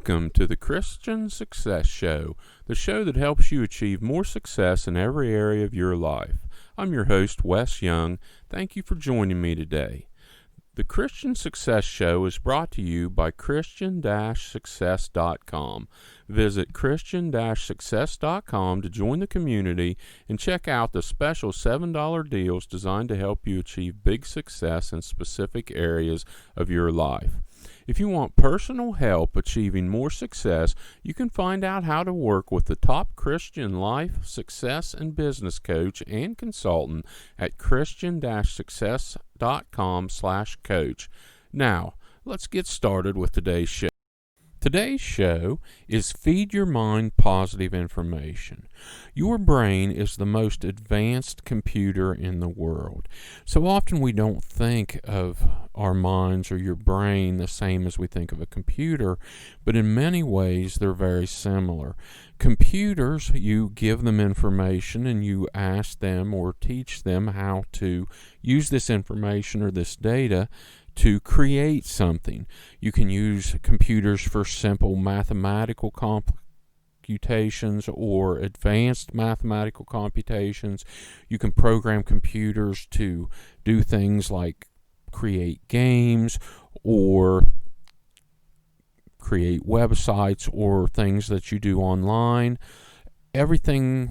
Welcome to the Christian Success Show, the show that helps you achieve more success in every area of your life. I'm your host, Wes Young. Thank you for joining me today. The Christian Success Show is brought to you by Christian-Success.com. Visit Christian-Success.com to join the community and check out the special $7 deals designed to help you achieve big success in specific areas of your life. If you want personal help achieving more success, you can find out how to work with the top Christian life, success, and business coach and consultant at Christian-Success.com/coach. Now, let's get started with today's show. Today's show is Feed Your Mind Positive Information. Your brain is the most advanced computer in the world. So often we don't think of our minds or your brain the same as we think of a computer, but in many ways they're very similar. Computers, you give them information and you ask them or teach them how to use this information or this data to create something. You can use computers for simple mathematical computations or advanced mathematical computations. You can program computers to do things like create games or create websites or things that you do online. Everything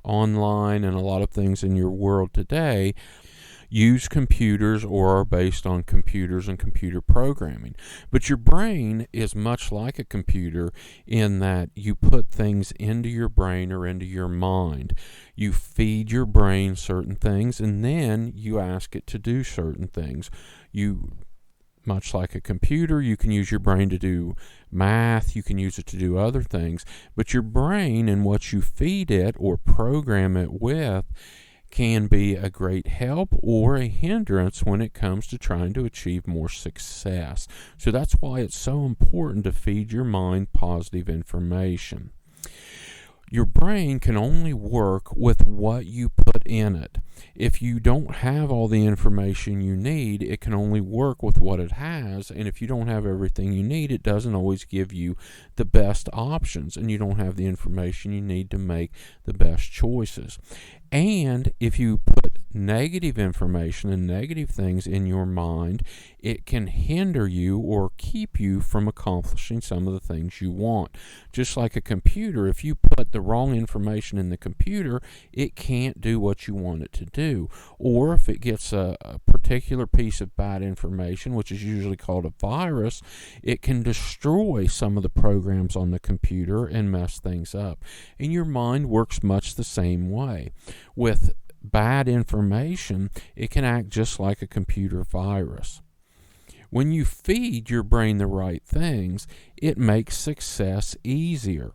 online and a lot of things in your world today use computers or are based on computers and computer programming. But your brain is much like a computer in that you put things into your brain or into your mind. You feed your brain certain things and then you ask it to do certain things. Much like a computer, you can use your brain to do math, you can use it to do other things, but your brain and what you feed it or program it with can be a great help or a hindrance when it comes to trying to achieve more success. So that's why it's so important to feed your mind positive information. Your brain can only work with what you put in it. If you don't have all the information you need, it can only work with what it has, and if you don't have everything you need, it doesn't always give you the best options, and you don't have the information you need to make the best choices. And if you put negative information and negative things in your mind, it can hinder you or keep you from accomplishing some of the things you want. Just like a computer, if you put the wrong information in the computer, it can't do what you want it to do. Or if it gets a particular piece of bad information, which is usually called a virus, it can destroy some of the programs on the computer and mess things up. And your mind works much the same way. With bad information, it can act just like a computer virus. When you feed your brain the right things, it makes success easier.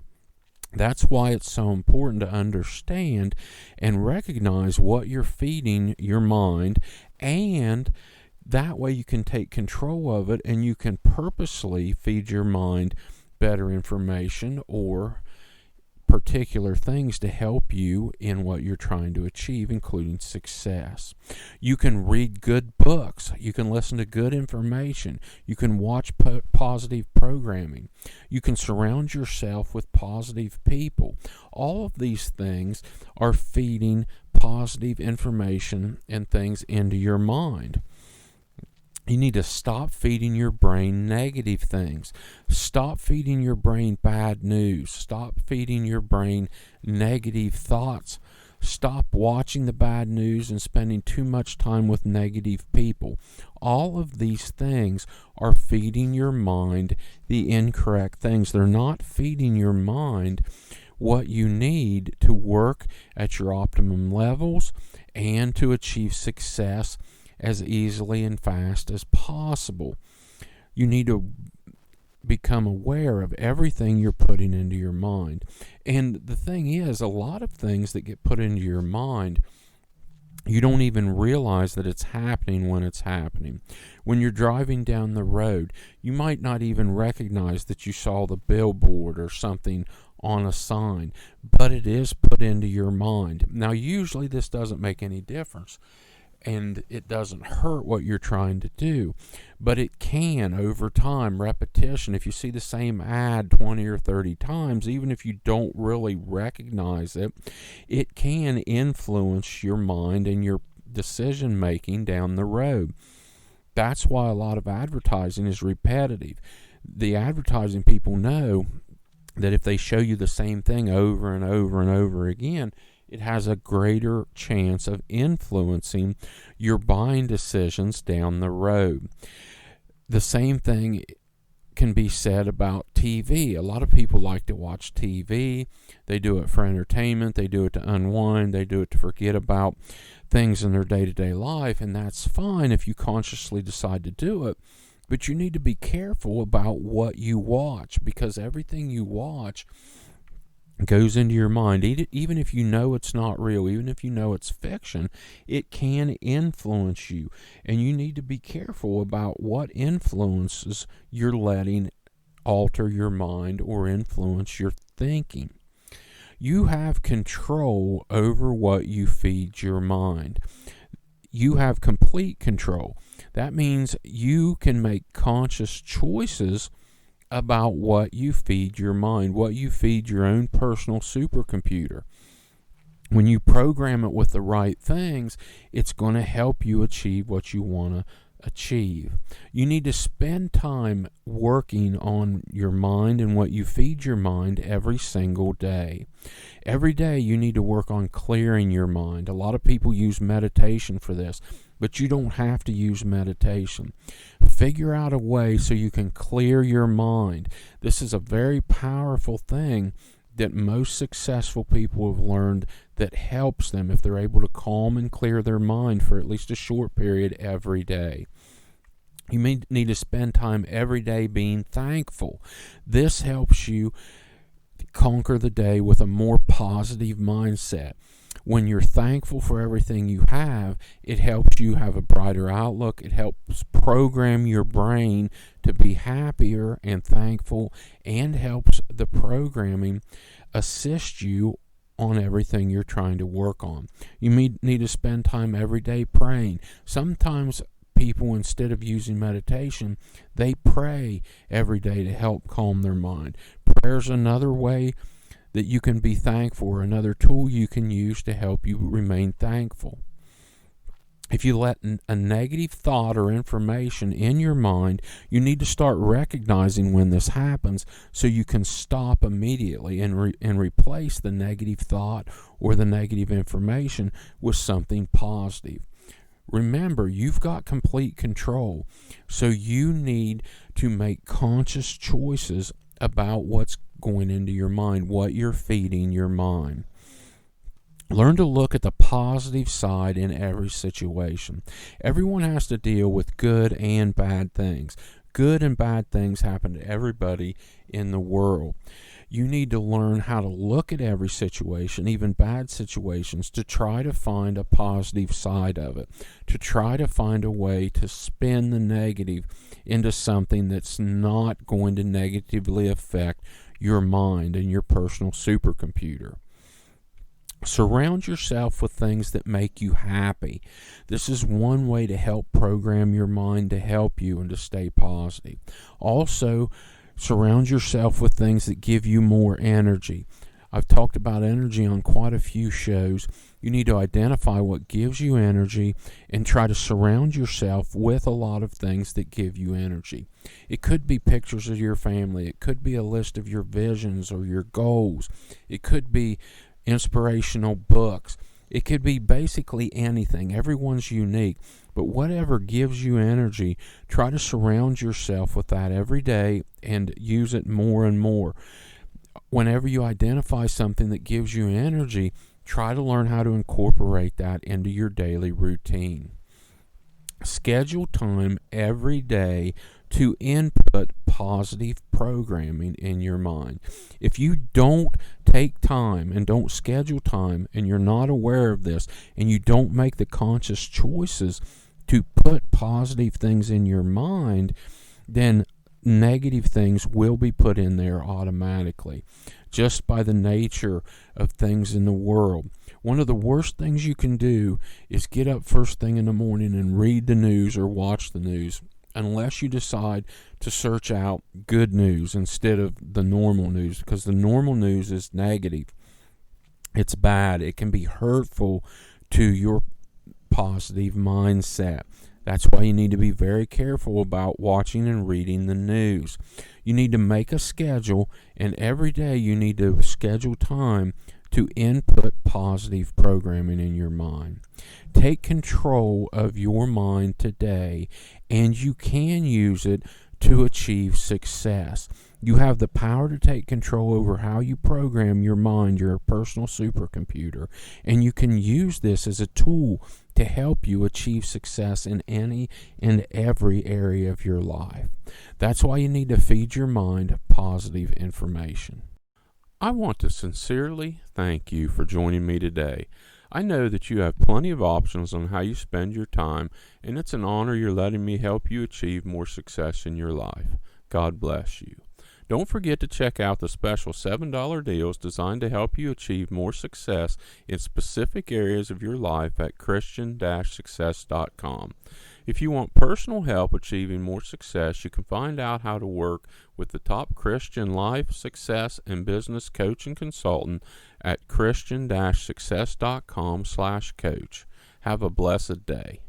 That's why it's so important to understand and recognize what you're feeding your mind, and that way you can take control of it and you can purposely feed your mind better information or particular things to help you in what you're trying to achieve, including success. You can read good books. You can listen to good information. You can watch positive programming. You can surround yourself with positive people. All of these things are feeding positive information and things into your mind. You need to stop feeding your brain negative things. Stop feeding your brain bad news. Stop feeding your brain negative thoughts. Stop watching the bad news and spending too much time with negative people. All of these things are feeding your mind the incorrect things. They're not feeding your mind what you need to work at your optimum levels and to achieve success as easily and fast as possible. You need to become aware of everything you're putting into your mind. And the thing is, a lot of things that get put into your mind, you don't even realize that it's happening when it's happening. When you're driving down the road, you might not even recognize that you saw the billboard or something on a sign, but it is put into your mind. Now, usually this doesn't make any difference. and it doesn't hurt what you're trying to do. But it can, over time, repetition, if you see the same ad 20 or 30 times, even if you don't really recognize it, it can influence your mind and your decision making down the road. That's why a lot of advertising is repetitive. The advertising people know that if they show you the same thing over and over and over again, it has a greater chance of influencing your buying decisions down the road. The same thing can be said about TV. A lot of people like to watch TV. They do it for entertainment. They do it to unwind. They do it to forget about things in their day-to-day life, and that's fine if you consciously decide to do it. But you need to be careful about what you watch, because everything you watch goes into your mind. Even if you know it's not real, even if you know it's fiction, it can influence you. And you need to be careful about what influences you're letting alter your mind or influence your thinking. You have control over what you feed your mind. You have complete control. That means you can make conscious choices about what you feed your mind, what you feed your own personal supercomputer. When you program it with the right things, it's going to help you achieve what you want to achieve. You need to spend time working on your mind and what you feed your mind every single day. Every day you need to work on clearing your mind. A lot of people use meditation for this, but you don't have to use meditation. Figure out a way so you can clear your mind. This is a very powerful thing that most successful people have learned that helps them if they're able to calm and clear their mind for at least a short period every day. You may need to spend time every day being thankful. This helps you conquer the day with a more positive mindset. When you're thankful for everything you have, it helps you have a brighter outlook. It helps program your brain to be happier and thankful, and helps the programming assist you on everything you're trying to work on. You need to spend time every day praying. Sometimes people, instead of using meditation, they pray every day to help calm their mind. Prayer's another way that you can be thankful, or another tool you can use to help you remain thankful. If you let a negative thought or information in your mind, you need to start recognizing when this happens so you can stop immediately and replace the negative thought or the negative information with something positive. Remember, you've got complete control, so you need to make conscious choices about what's going into your mind, what you're feeding your mind. Learn to look at the positive side in every situation. Everyone has to deal with good and bad things. Good and bad things happen to everybody in the world. You need to learn how to look at every situation, even bad situations, to try to find a positive side of it, to try to find a way to spin the negative into something that's not going to negatively affect your mind and your personal supercomputer. Surround yourself with things that make you happy. This is one way to help program your mind to help you and to stay positive. Also, surround yourself with things that give you more energy. I've talked about energy on quite a few shows. You need to identify what gives you energy and try to surround yourself with a lot of things that give you energy. It could be pictures of your family. It could be a list of your visions or your goals. It could be inspirational books. It could be basically anything. Everyone's unique. But whatever gives you energy, try to surround yourself with that every day and use it more and more. Whenever you identify something that gives you energy, try to learn how to incorporate that into your daily routine. Schedule time every day to input positive programming in your mind. If you don't take time and don't schedule time, and you're not aware of this, and you don't make the conscious choices to put positive things in your mind, then negative things will be put in there automatically, just by the nature of things in the world. One of the worst things you can do is get up first thing in the morning and read the news or watch the news, unless you decide to search out good news instead of the normal news, because the normal news is negative. It's bad. It can be hurtful to your positive mindset. That's why you need to be very careful about watching and reading the news. You need to make a schedule, and every day you need to schedule time to input positive programming in your mind. Take control of your mind today, and you can use it to achieve success. You have the power to take control over how you program your mind, your personal supercomputer, and you can use this as a tool to help you achieve success in any and every area of your life. That's why you need to feed your mind positive information. I want to sincerely thank you for joining me today. I know that you have plenty of options on how you spend your time, and it's an honor you're letting me help you achieve more success in your life. God bless you. Don't forget to check out the special $7 deals designed to help you achieve more success in specific areas of your life at Christian-success.com. If you want personal help achieving more success, you can find out how to work with the top Christian life, success, and business coach and consultant at Christian-success.com/coach. Have a blessed day.